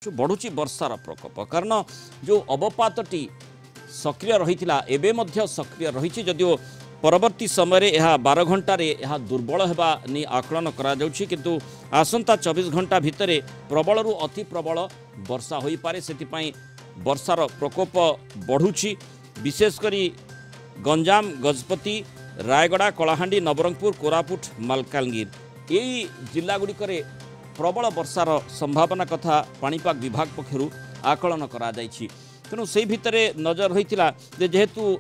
पार्छु बढ़ुची वर्षार प्रकोप कारण जो अवपातटी सक्रिय रही एवं मध्य सक्रिय रही जदिओ परवर्ती समय यह 12 घंटे यह दुर्बल होगा नहीं आकलन किंतु आसंता 24 घंटा भितर प्रबल रु अति प्रबल वर्षा हो पारे से वर्षार प्रकोप बढ़ुची विशेषकर गंजाम गजपति रायगड़ा कलाहांडी नवरंगपुर कोरापुट मालकानगिर यही जिलागुड़िक प्रबल वर्षार संभावना कथा पाणीपाग विभाग पक्षर आकलन करा तेणु से भितर नजर होता जेहेतु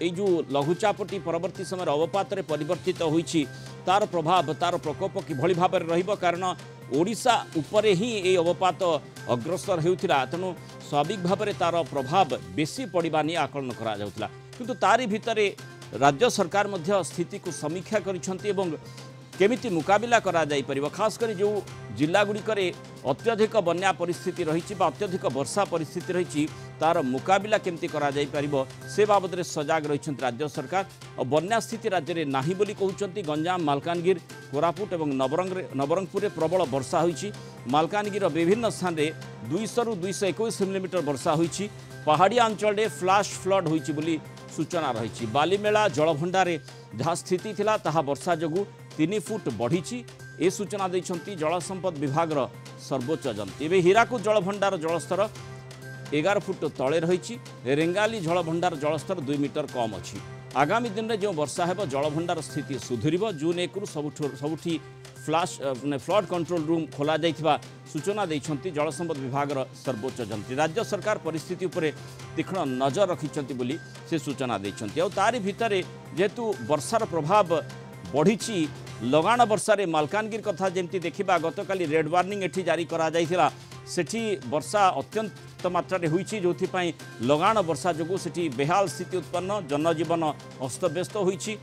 ये जो लघुचापटी परवर्ती समय अवपात परिवर्तित होइछि तार प्रभाव तार प्रकोप किभଳି भाବରେ ରହିବ कारण ओडिशा उपरे ही ये अवपात अग्रसर होउथिला तेणु स्वाभाविक भाବରେ तार प्रभाव बेसी पड़िबा नि आकलन करा जाउथिला किंतु तारी भितरे राज्य सरकार मध्य स्थिति को समीक्षा करिसंती एवं केमिति मुकाबिला करा जाई परिबो खास करी जो जिला गुड़िकरे अत्यधिक बन्या परिस्थिति रही अत्यधिक वर्षा परिस्थिति रही तार मुकाबिला केमती करा जाई परिबो से बाबद में सजाग रही राज्य सरकार और बन्या स्थिति राज्य में नाही बोली कहउचंती गंजाम मालकानगिर कोरापुट और नवरंगपुर में प्रबल वर्षा होइछि मालकानगिर विभिन्न स्थान में 200 रु 221 मिलीमीटर वर्षा होइछि पहाड़िया अंचल में फ्लाश फ्लड होइछि बोली सूचना रही बालीमेला जलभंडार जहाँ स्थिति थिला ताहा वर्षा जोगु 3 फुट बढ़ी ए सूचना देइछंती जल संपद विभाग सर्वोच्च जंती एवं हीराकुद जलभंडार जलस्तर 11 फुट तले रही रेंगाली जलभंडार जलस्तर 2 मीटर कम अच्छी आगामी दिन में जो वर्षा है जलभंडार स्थिति सुधर जून 1 सबुठी फ्लाश फ्लड कंट्रोल रूम खोल सूचना देइछंती जल संपद विभाग सर्वोच्च जंत्री राज्य सरकार परिस्थिति उपरे तीक्ष्ण नजर रखिछंती बोली से सूचना देइछंती और तारी भितर जेहेतु वर्षार प्रभाव बढ़ी लगाण वर्षारे मालकानगिर कथा जमती देखा गतकाली रेड वार्निंग एठी जारी करा जाइथिला सेठी वर्षा अत्यंत मात्रा होइछि जोथिपाई लगाण वर्षा जोगु सेठी बेहाल स्थिति उत्पन्न जनजीवन अस्तव्यस्त होइछि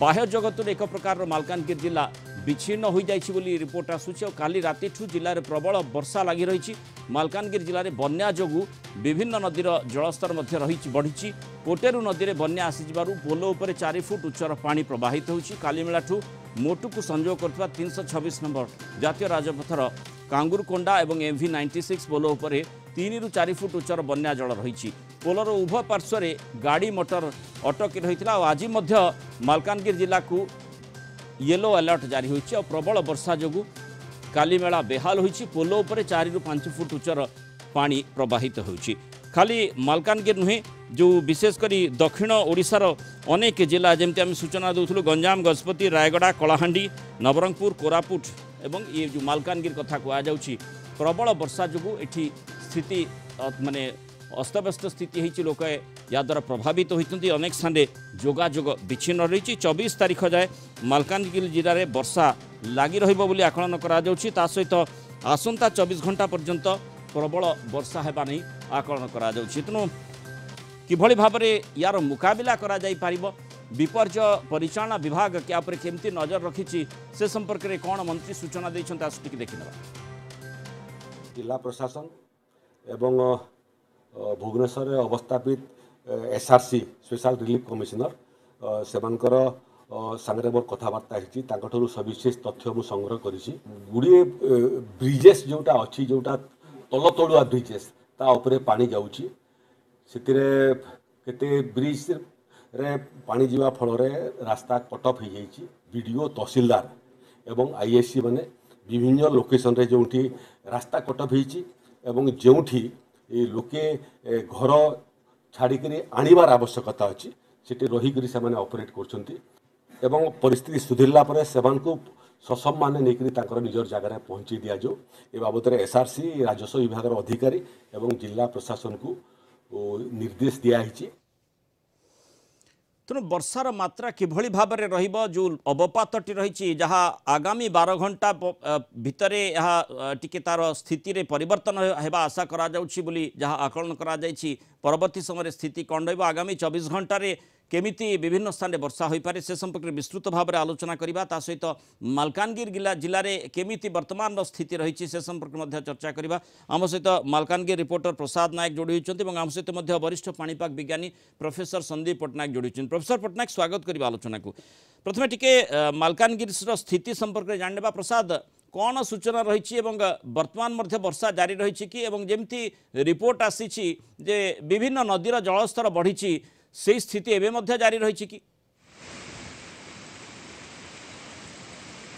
बाह्य जगत एक प्रकार मालकानगिर जिला विच्छिन्न हो जाइछि बोली रिपोर्ट आसुछि और काली रातिठू जिले में प्रबल वर्षा लगी रही मालकानगिर जिले में बन्या जोगु विभिन्न नदीर जलस्तर मध्य रही बढ़ी पोटेरू नदी में बन्या आसीजिबारु पोलो उपर 4 फुट उच्चर पानी प्रवाहित होइछि कालीमेलाठू मोटू को संजोग करथबा 326 नंबर जातीय राजपथर कांगुरकोंडा और MV 96 पोलो उपर 3 रु 4 फुट उच्चर बन्या जल रही पोलर उभय पार्श्व गाड़ी मोटर अटकी रही आज मालकानगिर जिला को येलो अलर्ट जारी होइछि और प्रबल वर्षा जोगु कालीमेला बेहाल होइछि पोलो उपर 4 रु 5 फुट उच्चर पानी प्रवाहित होइछि खाली मालकानगिर नुहे जो विशेषकर दक्षिण ओडिशार अनेक जिला जमती आम सूचना दूसलु गंजाम गजपति रायगड़ा कलाहांडी नवरंगपुर कोरापुट एवं ये जो मालकानगिर कथा कहुच्छी प्रबल वर्षा जोगु एठी स्थिति माने अस्तव्यस्त स्थिति होती लोक या द्वारा प्रभावित होती अनेक स्थान जोगाजोग विच्छिन्न रही 24 तारीख जाए मालकानगिर जिले में वर्षा लगी रही आकलन करा सहित आसंता 24 घंटा पर्यंत प्रबल वर्षा होगा नहीं आकलन करा तेणु किभଳି भाବରେ यार मुकाबिला करा जाई पारिबो विपर्य परिचालना विभाग क्या केमती नजर रखी से संपर्क में कौन मंत्री सूचना देइछन्ता आसुटिक देखिनबा जिला प्रशासन एवं भुवनेश्वर अवस्थापित SRC स्पेशल रिलीफ कमिशनर सेमानकर सांगे मोर कथबार्ता होती सविशेष तथ्य मु संग्रह करी गुड़िए ब्रिजेस जोटा अच्छी जोटा तल तलुआ ब्रिजेस ता उपरे पानी जाऊँगी केते ब्रिज रे पानी जीवा फल रास्ता कट ऑफ हो जाइए बीडीओ तहसीलदार एवं ISC माने विभिन्न लोकेशन रे जोठी रास्ता कट ऑफ होती जोठी लोके घर छाड़िक आणवार आवश्यकता अच्छी सेठी रहीकरी से ऑपरेट कर परिस्थिति सुधरला परे सेमान को ससम्मान नहीं निजर जगह पहुँची दि जाऊ ए बाबद SRC राजस्व विभाग अधिकारी एवं जिला प्रशासन को निर्देश दिखाई तेणु वर्षार मात्रा किभଳି भाବରେ ରହିବ जो अवपातटी रही जहाँ आगामी 12 घंटा भितर यह टिके तार स्थिति रे परिवर्तन होगा आशा करा जाउछि बोली जहाँ आकलन करा जाइछि परवर्ती समय स्थिति कौन रहिबो आगामी 24 घंटा केमिति विभिन्न स्थान में वर्षा हो पारे से संपर्क में विस्तृत भाव में आलोचना करवा ता सहित मालकानगिर जिले में केमिति वर्तमान स्थिति रही से संपर्क में चर्चा करवा आम सहित मालकानगिर रिपोर्टर प्रसाद नायक जोड़ी होती आम सहित वरिष्ठ पाणीपाग विज्ञानी प्रोफेसर संदीप पट्टनायक जोड़ी प्रोफेसर पट्टनायक स्वागत करवा आलोचना को प्रथम टिके मालकानगिर स्थिति संपर्क में जानवा प्रसाद कौन सूचना रही वर्तमान मध्य वर्षा जारी रही कि जमती रिपोर्ट आसी जे विभिन्न नदीर जलस्तर बढ़ी से स्थिति एवं जारी रही कि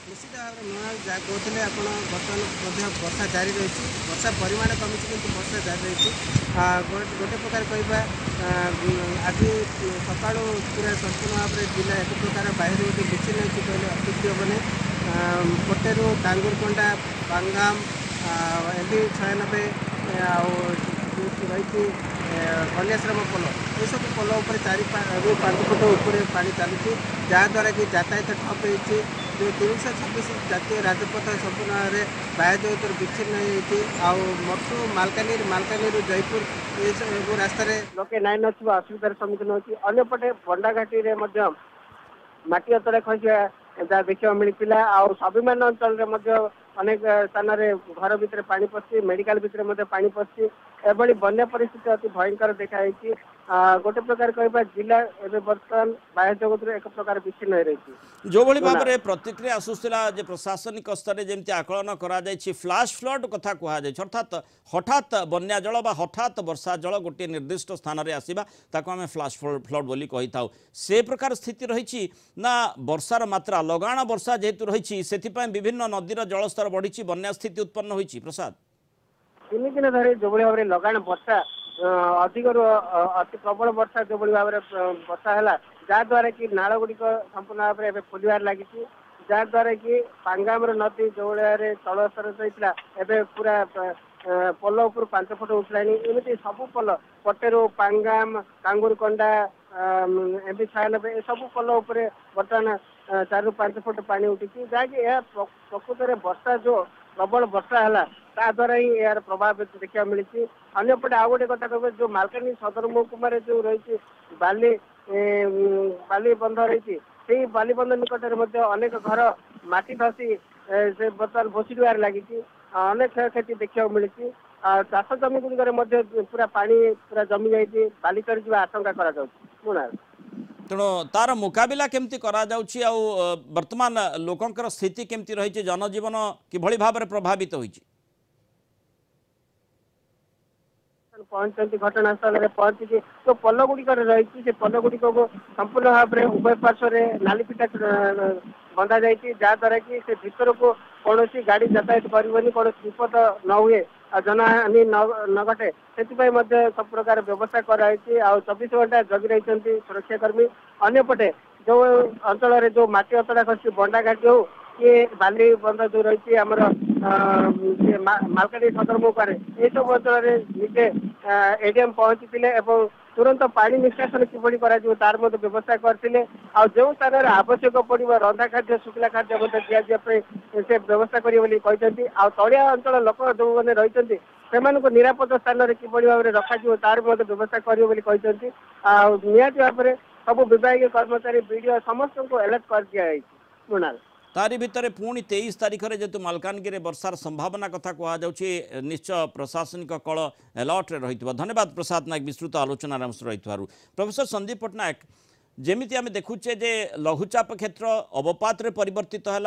निश्चित भाव में जहाँ कहते आप बर्तमान वर्षा जारी रही वर्षा परिमाण कमी कि वर्षा जारी रही गोटे प्रकार कहवा आज सका पूरा संपूर्ण भाव में जिला एक प्रकार बाहर गोटे विच्छिन्न होती कहले अत्युक्ति हेबनी कोटेरू टांगुरकोंडा बांगाम एमबी 96 रही कन्याश्रम पोल ये सब पोल उपर 4-5 फुट उपर पानी चलुची जहाँद्वारा कि यातायात ठप हो जो 326 जातीय राजपथ संपूर्ण भाव में बाह्य विच्छिन्न होती मटू मालकानगिरी जयपुर ये रास्त लोके नाई ना असुविधार सम्मुखीन होती अंपटे बंडाघाटी माटी अतड़े खसा जहाँ देखा मिलता स्वाभिमान अंचल अनेक स्थान घर भितर पानी पशि मेडिकल भितर पानी पशि एभली बन्या परिस्थिति अति भयंकर देखाई गोटे प्रकार कहवा जिला एवं बर्तमान बाह्य जगत एक प्रकार विच्छिन्न हो रही जो भाई भाव में प्रतिक्रिया आसूला प्रशासनिक स्तर जमी आकलन कर फ्लाश फ्लड कथा कहुई अर्थात हठात बन्या जल हठात वर्षा जल गोटे निर्दिष्ट स्थान में आसवा ताको आम फ्लाश फ्लड बोली कही था से प्रकार स्थिति रही ना वर्षार मात्रा लगाण वर्षा जेहेतु रही से विभिन्न नदीर जलस्तर बढ़ी बन्या स्थिति उत्पन्न होती प्रसाद 3 दिन धरी जो भाव में लगाण वर्षा अधिक अति प्रबल वर्षा जो भाव में वर्षा है जहाँद्वारा कि नाल गुड़िक संपूर्ण भाव में फुलबार लगी जहाँद्वारा कि पांगाम नदी जो भाव तलस्तर होता है पूरा पोल उपर 5 फुट उठलानी एमती सब पोल पटेरू पांगाम कांगुरकोंडा एमबी 96 ये सब पोल उपर बर्तमान 4-5 फुट पानी उठी जहाँकि प्रकृत में वर्षा जो प्रबल वर्षा है द्वारा ही यार प्रभाव देखा मिली अंपटे आउ गोटे कथा कह जो मालकानी सदर महकुमार जो रही बाली बंध रही से बाली बंध निकट अनेक घर माटी धसी से बर्तमान भोसीबार लगी अनेक क्षयक्षति देखा मिली चाष जमी गुड़िक पूरा पानी पूरा जमी जाइए बाली चढ़ी आशंका करा तेणु तार मुकाबिला केमती करा जाउछि आ वर्तमान लोकंकर स्थिति केमती रही जनजीवन किभली भाव में प्रभावित होइछि पहुंचती घटनास्थल में पहुंची तो पोल गुड़िक रही से पोल गुड़िक को संपूर्ण भाव में उभय पार्श्व नाली पिटा बंधा जाइए जहाँद्वारा कि से भीतर को कौन गाड़ी यातायात करनी कौन विपद न हुए जनहानि न घटे से सब प्रकार व्यवस्था कराई 24 घंटा जगि रही सुरक्षाकर्मी अंपटे जो अंचल जो माटी अतड़ा खसी बंडाघाटी हो ये बाली बंध जो रही आमर मालकानी सदर महकुमार ये सब अंचल निजे एडीएम पहुंची तुरंत पानी निष्कासन किभली तार व्यवस्था करते जो स्थान आवश्यक पड़ो रंधा खाद्य शुक्ला खाद्य दि से व्यवस्था करेंगे तलिया अंचल लोक जो मैंने रही से निरापद स्थान किभली भाव में रखा तार व्यवस्था करेंगे निहाती भाव में सब विभाग कर्मचारी बीडीओ समस्त को अलर्ट कर दिखाई मुनाल तारी भितर पुणी 23 तारीख में जेतु मालकानगिरी वर्षार संभावना कथा कहुच्छे निश्चय प्रशासनिक कल अलर्ट रही धन्यवाद प्रसाद नायक विस्तृत आलोचना रही प्रोफेसर संदीप पट्टनायक जमी आम देखुचे जे लघुचाप क्षेत्र अवपात परिवर्तित है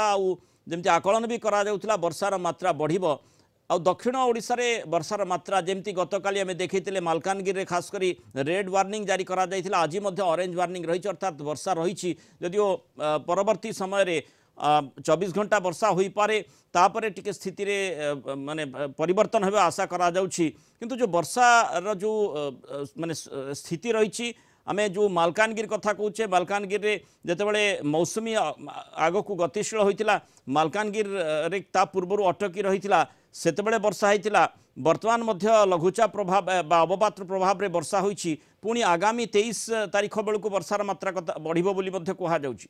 जमी आकलन भी करा वर्षार मात्रा बढ़ आ दक्षिण ओडिशा रे वर्षार मात्रा जमती गतकाली आम देखते मालकानगिरी खास करी रेड वार्निंग जारी करा आज ऑरेंज वार्निंग रही अर्थात वर्षा रही जदिओ परवर्ती समय 24 घंटा वर्षा हो पारे तापरे टिके स्थिति रे माने परिवर्तन होबे आशा करा जाउछि किंतु जो वर्षार जो माने स्थिति रही आमे जो मालकानगिरी कथा कहूचे मालकानगिरी जितेबाला मौसुमी आग को गतिशील होता मालकानगिरी ता पूर्व अटकी रही सेतेबेले वर्षा होता वर्तमान मध्य लघुचाप प्रभाव अवपात प्रभाव में वर्षा होइछि पुणी आगामी 23 तारीख बेलू वर्षार मात्रा बढ़िबो बोली मध्य कहा जाउछि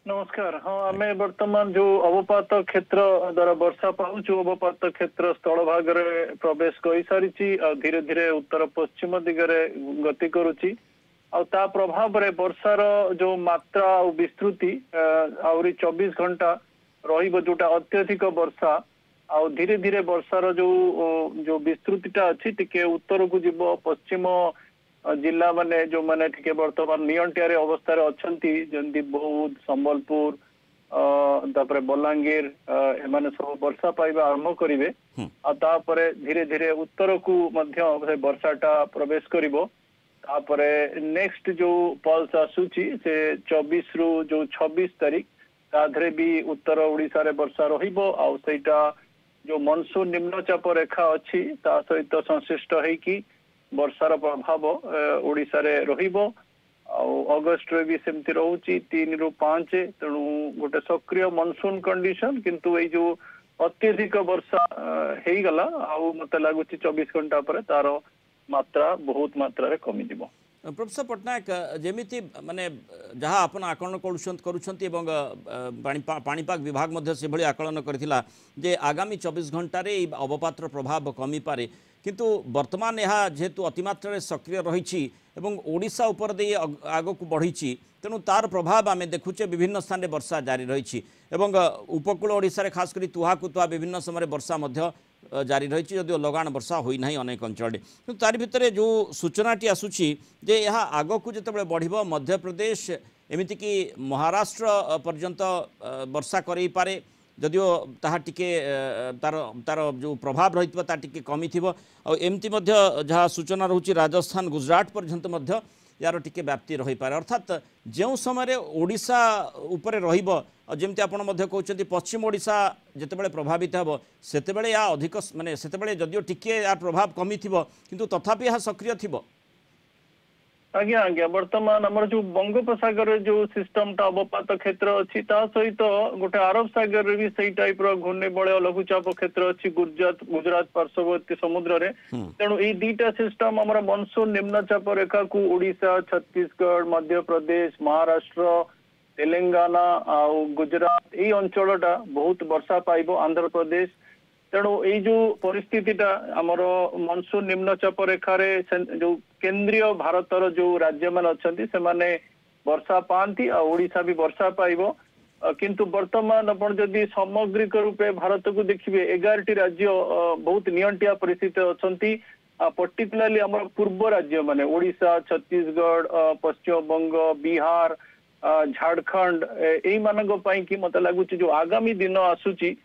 नमस्कार हाँ आम बर्तमान जो अवपात क्षेत्र द्वारा वर्षा पाऊँ अवपात क्षेत्र स्थल भाग में प्रवेश कर सारी धीरे धीरे उत्तर पश्चिम दिगरे गति करुच्ची ता प्रभाव रे वर्षार जो मात्रा और विस्तृति आहरी 24 घंटा रोटा अत्यधिक वर्षा आ धीरे धीरे वर्षार जो विस्तृतिटा अच्छी टिके उत्तर को जीव पश्चिम जिला माने जो माने टिके वर्तमान नियंटिया अवस्था अच्छा जमी बौद्ध संबलपुर तापर बलांगीर एमाने सब वर्षा पाइबा आरंभ करिवे आ तापरे धीरे धीरे उत्तर को मध्य से वर्षाटा प्रवेश करिवो तापरे नेक्स्ट जो पल्स आसुची से 24 रु जो 26 तारीख ताधरे भी उत्तर ओडिशा रे वर्षा रहिबो आ सेटा जो मनसून निम्नचाप रेखा अच्छी ता सहित संश्लिष्ट होइकी वर्षार प्रभाव ओडिशा रे रहिबो अगस्ट रे भी सेमती रहउची 3 रु 5 तेणु गोटे सक्रिय मनसून कंडीशन किंतु ए जो अत्यधिक वर्षा हेई गला आ मते लागुची 24 घंटा पर तार मात्रा बहुत मात्रा रे कमी दिबो। प्रोफेसर पट्टनायक जेमिति माने जहाँ आपण आकलन करुछंती एवं पाणीपाग विभाग मध्य से भली आकलन करथिला जे आगामी 24 घंटा रे अवपातर प्रभाव कमी पारे किंतु वर्तमान यह जेहेतु अतिमात्रा सक्रिय रही एवं ओडिशा उपर दे आग को बढ़ी तेणु तार प्रभाव आम देखुचे विभिन्न स्थान में वर्षा जारी रही उपकूल ओडिशा रे खास करी तुहा कुतुहा विभिन्न समय वर्षा मध्य जारी रही जदिव लगाण वर्षा होना अनेक अंचल किंतु तार भितर जो सूचनाटी आसूची जे यह आग को जिते बढ़ मध्य प्रदेश एमतीक महाराष्ट्र पर्यंत वर्षा करई पारे जदिव ताहा टिके तार तार जो प्रभाव रही टिके कमी थी एमती जहाँ सूचना रोचे राजस्थान गुजरात पर्यंत मध्य यार टिके व्याप्ति रही पारे अर्थात जो समय ओडिशा उपरे रहिबो जमती आपण मध्य कहउछंती पश्चिम ओडिशा जेतेबेले प्रभावित हेबो सेतेबेले या अधिक माने सेतेबेले जदियो टिके यार प्रभाव कमी थिबो किंतु तथापि या सक्रिय थिबो। आज्ञा आज्ञा वर्तमान आमर जो बंगोपसागर जो सिस्टम टा अवपात क्षेत्र अच्छी ता सहित गोटे अरब सागर भी सही टाइप रो घूर्णिबलय लघुचाप क्षेत्र अच्छी गुजरात पार्श्ववर्ती समुद्र रे तेणु ये दुईटा सिस्टम आमर मनसून निम्नचाप रेखा को ओडिशा छत्तीसगढ़ मध्य प्रदेश महाराष्ट्र तेलंगाना आ गुजरात ये अंचलटा बहुत वर्षा पाइबो आंध्र प्रदेश तेणु ये जो परिस्थितिटा आमर मनसून निम्नचाप रेखा रे जो केंद्रीय भारतर जो राज्य मान अच्छी से माने वर्षा पाती आ ओडिशा भी वर्षा पाइबो किंतु वर्तमान अपन जदि सामग्रिक रूपे भारत को देखिए 11टी राज्य बहुत नियंटिया परिस्थिति अच्छी पर्टिकुलाली आमर पूर्व राज्य माने ओडिशा छत्तीसगढ़ पश्चिम बंग बिहार झारखंड यही मानक पई कि मते लागुची जो आगामी दिन आसुची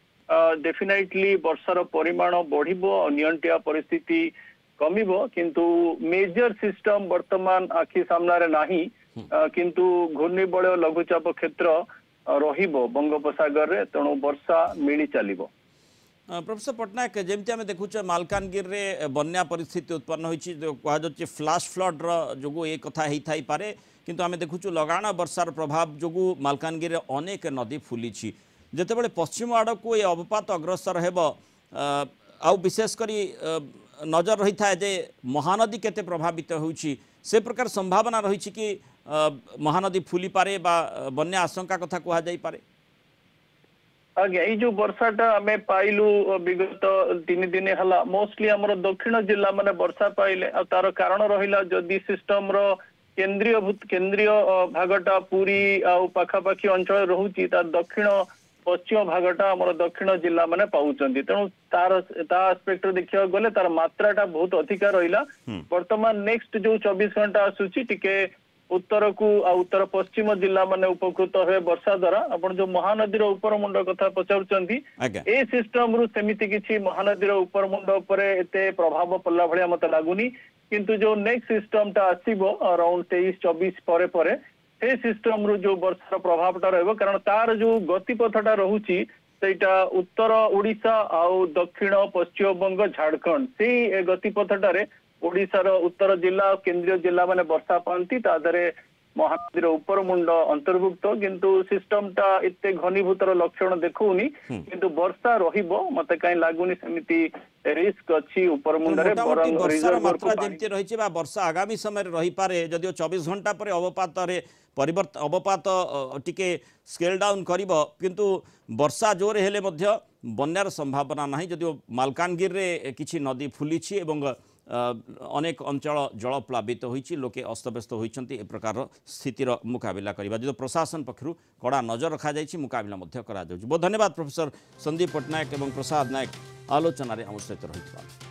डेफिनेटली वर्षार परिमाण बढ़िबो नियंटिया परिस्थिति कमिबो किंतु मेजर सिस्टम वर्तमान आखि सामने नाही किंतु घूर्णिबलय लघुचाप क्षेत्र रहिबो बंगोपसागर रे तेणु वर्षा मिली चलिबो। प्रोफेसर पट्टनायक जमती आम देखुचे मालकानगिरी रे बन्या परिस्थिति उत्पन्न होइछि कहुचे फ्लाश फ्लड जो ये कथा ही थाई पारे किंतु आम देखुचु लगाण वर्षार प्रभाव जो मालकानगिरी रे अनेक नदी फुली जितेबाला पश्चिम आड़ को ये अवपात अग्रसर हेब आ विशेष करी नजर रही था जे महानदी केते प्रभावित होउछि से प्रकार संभावना रही कि महानदी फुली पारे बा बन्या आशंका कथा कहा जाई पारे। आज्ञा ये जो वर्षाटा आम पाइलु विगत 3 दिन है मोस्टली आमर दक्षिण जिला माने वर्षा पाइले आ तार कारण रहिला जदि सिस्टम रो केंद्रीय भागटा पूरी आ पाखापाखी अंचल रहुची तार दक्षिण पश्चिम भागटा आमर दक्षिण जिला माने पाउचंती तेणु तार एस्पेक्ट देखिया गले तार मात्राटा बहुत अधिका रहिला वर्तमान नेक्स्ट जो 24 घंटा आसुची टिके उत्तर को आ उत्तर पश्चिम जिला माने उपकृत हुए वर्षा द्वारा आपण जो महानदी रो ऊपर मुंड कथा पचारुचंती ए सिस्टम रु सेमिति किछि महानदी रो ऊपर मुंड ऊपर एते प्रभाव पल्ला भलिया मते लागुनी किंतु जो नेक्स्ट सिस्टम टा आसीबो अराउंड 23-24 परे परे से सिस्टम रु जो वर्षार प्रभावटा रहबो कारण तार जो गतिपथटा रहुची सेटा उत्तर ओडिशा आउ दक्षिण पश्चिम बंग झारखंड से गतिपथटा रे ओडिशार उत्तर जिला केंद्रीय जिला माने वर्षा पाती तादरे महानदी ऊपर मुंड अंतर्भुक्त किंतु सिस्टम टा इत्ते घनीभूतर लक्षण देखौनी किंतु वर्षा रहिबो मते काई लागुनी समिति रिस्क अछि ऊपर मुंड रे बरंग वर्षार मात्रा जेमति रहिछि बा वर्षा आगामी समय रे रहि पारे जदियो 24 घंटा परे अवपात रे परिवर्तन अवपात टिके स्केल डाउन करिबो किंतु वर्षा जोर हेले मध्य बन्यार संभावना नाही जदियो मालकानगिरी रे किछि नदी फुलिछि एवं अनेक अंचल जल प्लावित होइछि लोके अस्तव्यस्त होइछन्ति ए प्रकार स्थितिर मुकाबला करिबा जो प्रशासन पक्षरु कड़ा नजर रखा जाइछि मुकाबला मध्य करा जाउछि। बहुत धन्यवाद प्रोफेसर संदीप पट्टनायक एवं प्रसाद नायक आलोचना रे हम सहित रहितबा।